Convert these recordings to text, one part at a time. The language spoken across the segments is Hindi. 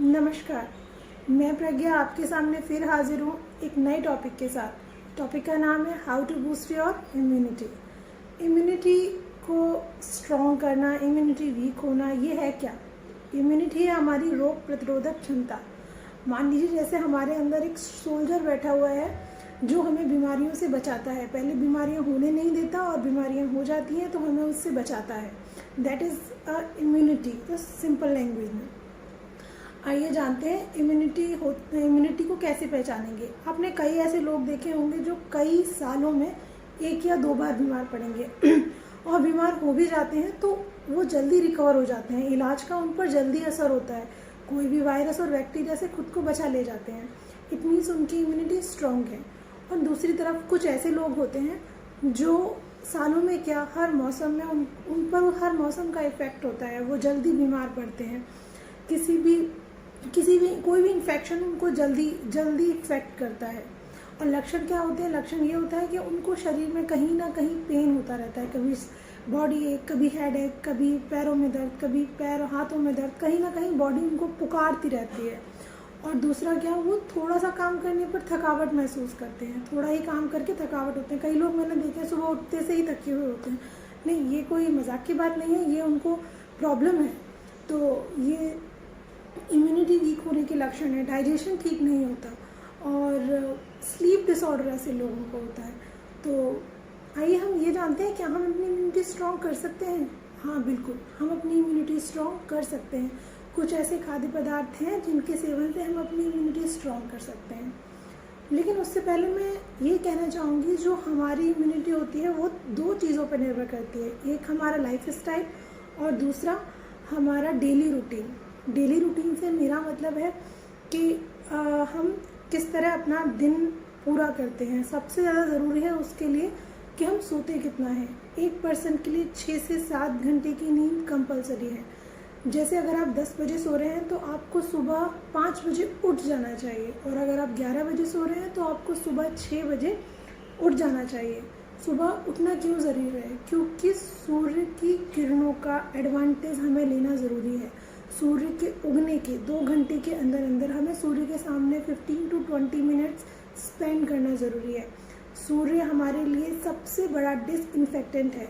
नमस्कार। मैं प्रज्ञा आपके सामने फिर हाजिर हूँ एक नए टॉपिक के साथ। टॉपिक का नाम है how to boost your immunity. Immunity को स्ट्रॉन्ग करना, इम्यूनिटी वीक होना, ये है क्या? इम्यूनिटी है हमारी रोग प्रतिरोधक क्षमता। मान लीजिए जैसे हमारे अंदर एक सोल्जर बैठा हुआ है जो हमें बीमारियों से बचाता है। पहले बीमारियां होने नहीं देता और बीमारियां हो जाती हैं तो हमें उससे बचाता है। दैट इज़ इम्यूनिटी, तो सिंपल लैंग्वेज में। आइए जानते हैं इम्यूनिटी को कैसे पहचानेंगे। आपने कई ऐसे लोग देखे होंगे जो कई सालों में एक या दो बार बीमार पड़ेंगे और बीमार हो भी जाते हैं तो वो जल्दी रिकवर हो जाते हैं। इलाज का उन पर जल्दी असर होता है। कोई भी वायरस और बैक्टीरिया से खुद को बचा ले जाते हैं। इट मीन्स उनकी इम्यूनिटी स्ट्रॉन्ग है। और दूसरी तरफ कुछ ऐसे लोग होते हैं जो सालों में क्या हर मौसम में उन पर हर मौसम का इफ़ेक्ट होता है। वो जल्दी बीमार पड़ते हैं। कोई भी इन्फेक्शन उनको जल्दी इफेक्ट करता है। और लक्षण क्या होते हैं? लक्षण ये होता है कि उनको शरीर में कहीं ना कहीं पेन होता रहता है। कभी बॉडी एक, कभी हेड एक, कभी पैरों में दर्द, कभी पैरों हाथों में दर्द। कहीं ना कहीं बॉडी उनको पुकारती रहती है। और दूसरा क्या, वो थोड़ा सा काम करने पर थकावट महसूस करते हैं। थोड़ा ही काम करके थकावट होते हैं। कई लोग मैंने देखे सुबह उठते से ही थके हुए होते हैं। नहीं, ये कोई मजाक की बात नहीं है, ये उनको प्रॉब्लम है। तो ये इम्यूनिटी वीक होने के लक्षण है। डाइजेशन ठीक नहीं होता और स्लीप डिसऑर्डर ऐसे लोगों को होता है। तो आइए हम ये जानते हैं क्या हम अपनी इम्यूनिटी स्ट्रॉन्ग कर सकते हैं? हाँ बिल्कुल, हम अपनी इम्यूनिटी स्ट्रॉन्ग कर सकते हैं। कुछ ऐसे खाद्य पदार्थ हैं जिनके सेवन से हम अपनी इम्यूनिटी स्ट्रॉन्ग कर सकते हैं। लेकिन उससे पहले मैं ये कहना चाहूँगी, जो हमारी इम्यूनिटी होती है वो दो चीज़ों पर निर्भर करती है। एक हमारा लाइफ स्टाइल और दूसरा हमारा डेली रूटीन। डेली रूटीन से मेरा मतलब है कि हम किस तरह अपना दिन पूरा करते हैं। सबसे ज़्यादा ज़रूरी है उसके लिए कि हम सोते कितना है। एक पर्सन के लिए 6 से 7 घंटे की नींद कंपलसरी है। जैसे अगर आप 10 बजे सो रहे हैं तो आपको सुबह 5 बजे उठ जाना चाहिए। और अगर आप 11 बजे सो रहे हैं तो आपको सुबह 6 बजे उठ जाना चाहिए। सुबह उठना क्यों ज़रूरी है? क्योंकि सूर्य की किरणों का एडवांटेज हमें लेना ज़रूरी है। सूर्य के उगने के 2 घंटे के अंदर अंदर हमें सूर्य के सामने 15 to 20 मिनट्स स्पेंड करना ज़रूरी है। सूर्य हमारे लिए सबसे बड़ा डिसइंफेक्टेंट है।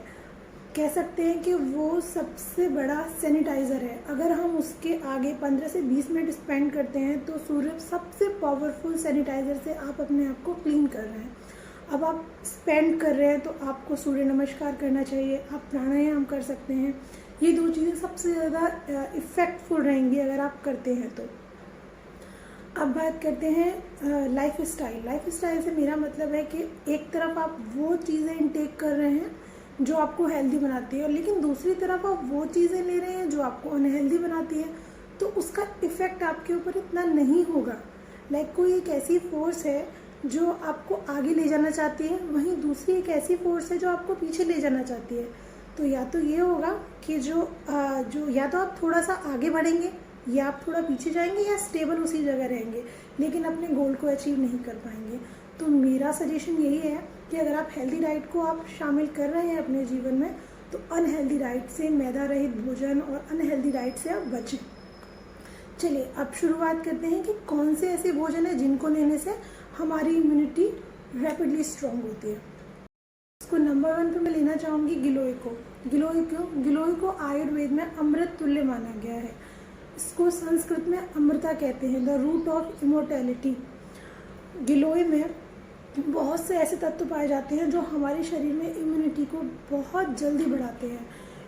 कह सकते हैं कि वो सबसे बड़ा सैनिटाइज़र है। अगर हम उसके आगे 15 से 20 मिनट स्पेंड करते हैं तो सूर्य सबसे पावरफुल सैनिटाइज़र से आप अपने आप को क्लीन कर रहे हैं। अब आप स्पेंड कर रहे हैं तो आपको सूर्य नमस्कार करना चाहिए। आप प्राणायाम कर सकते हैं। ये दो चीज़ें सबसे ज़्यादा इफ़ेक्टफुल रहेंगी अगर आप करते हैं तो। अब बात करते हैं लाइफ स्टाइल। लाइफ स्टाइल से मेरा मतलब है कि एक तरफ आप वो चीज़ें इनटेक कर रहे हैं जो आपको हेल्दी बनाती है, लेकिन दूसरी तरफ आप वो चीज़ें ले रहे हैं जो आपको अनहेल्दी बनाती है, तो उसका इफ़ेक्ट आपके ऊपर इतना नहीं होगा। लाइक कोई एक ऐसी फोर्स है जो आपको आगे ले जाना चाहती है, वहीं दूसरी एक ऐसी फोर्स है जो आपको पीछे ले जाना चाहती है। तो या तो ये होगा कि जो या तो आप थोड़ा सा आगे बढ़ेंगे या आप थोड़ा पीछे जाएंगे या स्टेबल उसी जगह रहेंगे, लेकिन अपने गोल को अचीव नहीं कर पाएंगे। तो मेरा सजेशन यही है कि अगर आप हेल्दी डाइट को आप शामिल कर रहे हैं अपने जीवन में तो अनहेल्दी डाइट से, मैदा रहित भोजन और अनहेल्दी डाइट से आप बचें। चलिए अब शुरुआत करते हैं कि कौन से ऐसे भोजन है जिनको लेने से हमारी इम्यूनिटी रैपिडली स्ट्रॉन्ग होती है। इसको नंबर 1 पे मैं लेना चाहूँगी गिलोय को। गिलोय को आयुर्वेद में अमृत तुल्य माना गया है। इसको संस्कृत में अमृता कहते हैं, द रूट ऑफ इमोर्टैलिटी। गिलोय में बहुत से ऐसे तत्व पाए जाते हैं जो हमारे शरीर में इम्यूनिटी को बहुत जल्दी बढ़ाते हैं।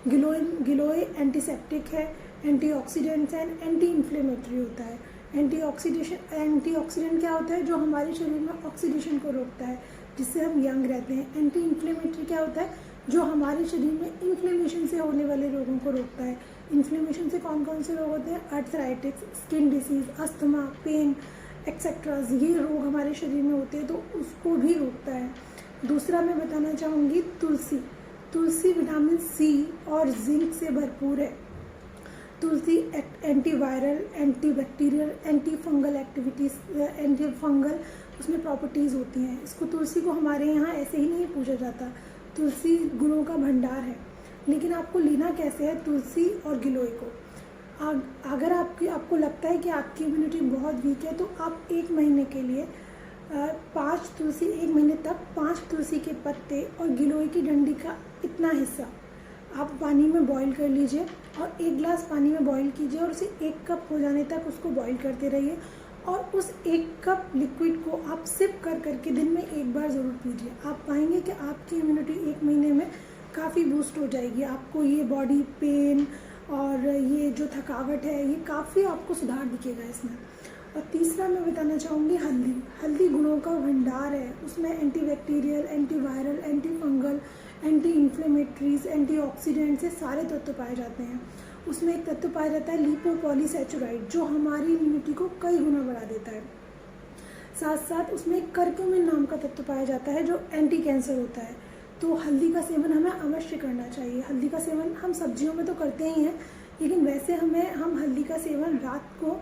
गिलोय एंटीसेप्टिक है, एंटीऑक्सीडेंट है, एंटी इन्फ्लेमेटरी होता है। एंटीऑक्सीडेंट क्या होता है? जो हमारे शरीर में ऑक्सीडेशन को रोकता है जिससे हम यंग रहते हैं। एंटी इन्फ्लेमेटरी क्या होता है? जो हमारे शरीर में इन्फ्लेमेशन से होने वाले रोगों को रोकता है। इन्फ्लेमेशन से कौन कौन से रोग होते हैं? Arthritis, skin disease, asthma, pain एक्सेट्राज, ये रोग हमारे शरीर में होते हैं तो उसको भी रोकता है। दूसरा मैं बताना चाहूँगी तुलसी विटामिन सी और जिंक से भरपूर है। तुलसी एंटीवायरल, एंटीबैक्टीरियल, एंटीफंगल उसमें प्रॉपर्टीज़ होती हैं। तुलसी को हमारे यहाँ ऐसे ही नहीं पूजा जाता। तुलसी गुणों का भंडार है। लेकिन आपको लेना कैसे है तुलसी और गिलोय को? अगर आपको लगता है कि आपकी इम्यूनिटी बहुत वीक है तो आप 1 महीने के लिए 5 तुलसी, 1 महीने तक 5 तुलसी के पत्ते और गिलोय की डंडी का इतना हिस्सा आप पानी में बॉईल कर लीजिए और 1 गिलास पानी में बॉईल कीजिए और उसे 1 कप हो जाने तक उसको बॉईल करते रहिए और उस 1 कप लिक्विड को आप सिप कर करके दिन में 1 बार ज़रूर पीजिए। आप पाएंगे कि आपकी इम्यूनिटी 1 महीने में काफ़ी बूस्ट हो जाएगी। आपको ये बॉडी पेन और ये जो थकावट है ये काफ़ी आपको सुधार दिखेगा इसमें। और तीसरा मैं बताना चाहूँगी हल्दी। हल्दी गुणों का भंडार है। उसमें antibacterial, antiviral, anti fungal, anti inflammatories, antioxidants से सारे तत्व पाए जाते हैं। उसमें एक तत्व पाया जाता है लिपोपॉलीसैचुराइड जो हमारी इम्यूनिटी को कई गुना बढ़ा देता है। साथ साथ उसमें एक करक्यूमिन नाम का तत्व पाया जाता है जो एंटी कैंसर होता है। तो हल्दी का सेवन हमें अवश्य करना चाहिए। हल्दी का सेवन हम सब्जियों में तो करते ही हैं, लेकिन वैसे हम हल्दी का सेवन रात को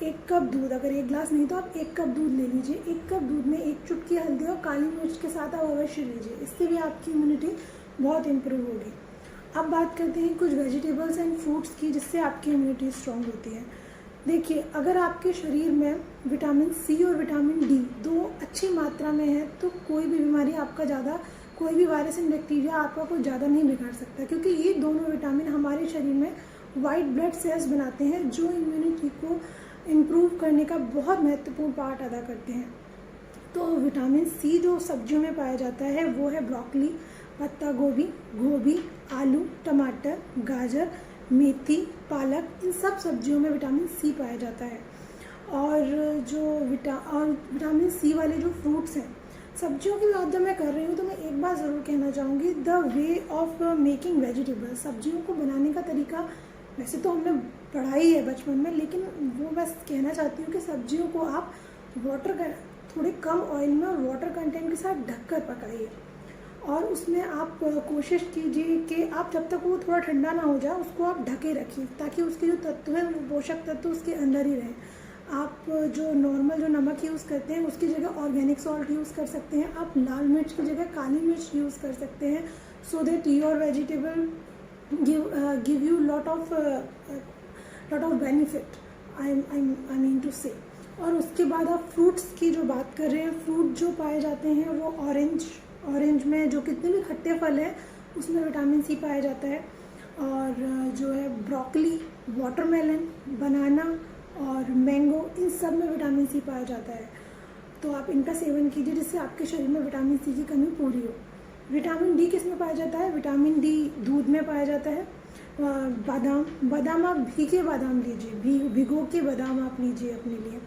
1 कप दूध, अगर 1 गिलास नहीं तो आप 1 कप दूध ले लीजिए। 1 कप दूध में 1 चुटकी हल्दी और काली मिर्च के साथ आप अवश्य लीजिए। इससे भी आपकी इम्यूनिटी बहुत इम्प्रूव होगी। अब बात करते हैं कुछ वेजिटेबल्स एंड फ्रूट्स की जिससे आपकी इम्यूनिटी स्ट्रॉन्ग होती है। देखिए, अगर आपके शरीर में विटामिन सी और विटामिन डी 2 अच्छी मात्रा में है तो कोई भी बीमारी आपका ज़्यादा, कोई भी वायरस एंड बैक्टीरिया आपका कोई ज़्यादा नहीं बिगाड़ सकता, क्योंकि ये दोनों विटामिन हमारे शरीर में वाइट ब्लड सेल्स बनाते हैं जो इम्यूनिटी को इम्प्रूव करने का बहुत महत्वपूर्ण पार्ट अदा करते हैं। तो विटामिन सी जो सब्जियों में पाया जाता है वो है ब्रोकली, पत्ता गोभी, गोभी, आलू, टमाटर, गाजर, मेथी, पालक, इन सब सब्जियों में विटामिन सी पाया जाता है। और विटामिन सी वाले जो फ्रूट्स हैं, सब्जियों की बात जब मैं कर रही हूँ तो मैं एक बात ज़रूर कहना चाहूँगी, the way of making vegetables, सब्जियों को बनाने का तरीका वैसे तो हमने पढ़ा ही है बचपन में, लेकिन वो बस कहना चाहती हूँ कि सब्जियों को आप थोड़े कम ऑयल में और वाटर कंटेंट के साथ ढककर पकाइए और उसमें आप कोशिश कीजिए कि आप जब तक वो थोड़ा ठंडा ना हो जाए उसको आप ढके रखिए ताकि उसके जो तत्व हैं वो पोषक तत्व उसके अंदर ही रहें। आप जो नॉर्मल जो नमक यूज़ करते हैं उसकी जगह ऑर्गेनिक सॉल्ट यूज़ कर सकते हैं। आप लाल मिर्च की जगह काली मिर्च यूज़ कर सकते हैं, so that your vegetable give you lot of benefit, I mean to say। और उसके बाद आप फ्रूट्स की जो बात कर रहे हैं, फ्रूट जो पाए जाते हैं वो ऑरेंज में जो कितने भी खट्टे फल हैं उसमें विटामिन सी पाया जाता है। और जो है ब्रोकली, वाटरमेलन, बनाना और मैंगो, इन सब में विटामिन सी पाया जाता है। तो आप इनका सेवन कीजिए जिससे आपके शरीर में विटामिन सी की कमी पूरी हो। विटामिन डी किस में पाया जाता है? विटामिन डी दूध में पाया जाता है। बादाम आप भीगे बादाम लीजिए, भिगो के बादाम आप लीजिए अपने लिए।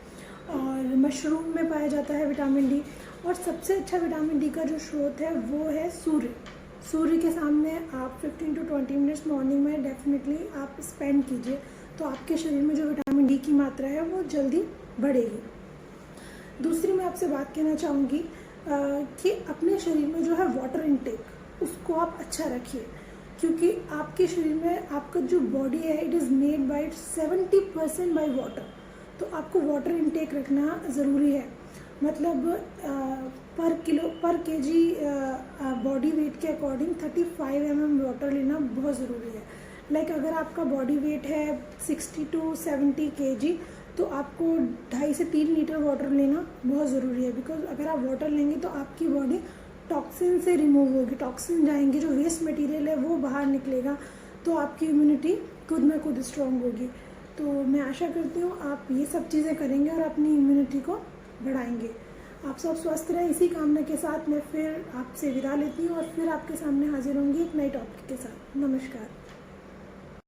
और मशरूम में पाया जाता है विटामिन डी। और सबसे अच्छा विटामिन डी का जो स्रोत है वो है सूर्य के सामने आप 15 to 20 मिनट्स मॉर्निंग में डेफिनेटली आप स्पेंड कीजिए, तो आपके शरीर में जो विटामिन डी की मात्रा है वो जल्दी बढ़ेगी। दूसरी मैं आपसे बात कहना चाहूँगी कि अपने शरीर में जो है वाटर इनटेक उसको आप अच्छा रखिए, क्योंकि आपके शरीर में आपका जो बॉडी है it is made by 70% by water. तो आपको वाटर इनटेक रखना ज़रूरी है। मतलब पर केजी बॉडी वेट के अकॉर्डिंग 35 ml वाटर लेना बहुत ज़रूरी है। लाइक अगर आपका बॉडी वेट है 60 to 70 kg तो आपको 2.5 से 3 लीटर वाटर लेना बहुत ज़रूरी है। बिकॉज अगर आप वाटर लेंगे तो आपकी बॉडी टॉक्सिन से रिमूव होगी, टॉक्सिन जाएंगे, जो वेस्ट मटेरियल है वो बाहर निकलेगा, तो आपकी इम्यूनिटी खुद में खुद स्ट्रॉन्ग होगी। तो मैं आशा करती हूँ आप ये सब चीज़ें करेंगे और अपनी इम्यूनिटी को बढ़ाएंगे। आप सब स्वस्थ रहें, इसी कामना के साथ मैं फिर आपसे विदा लेती हूँ और फिर आपके सामने हाजिर होंगी एक नई टॉपिक के साथ। नमस्कार।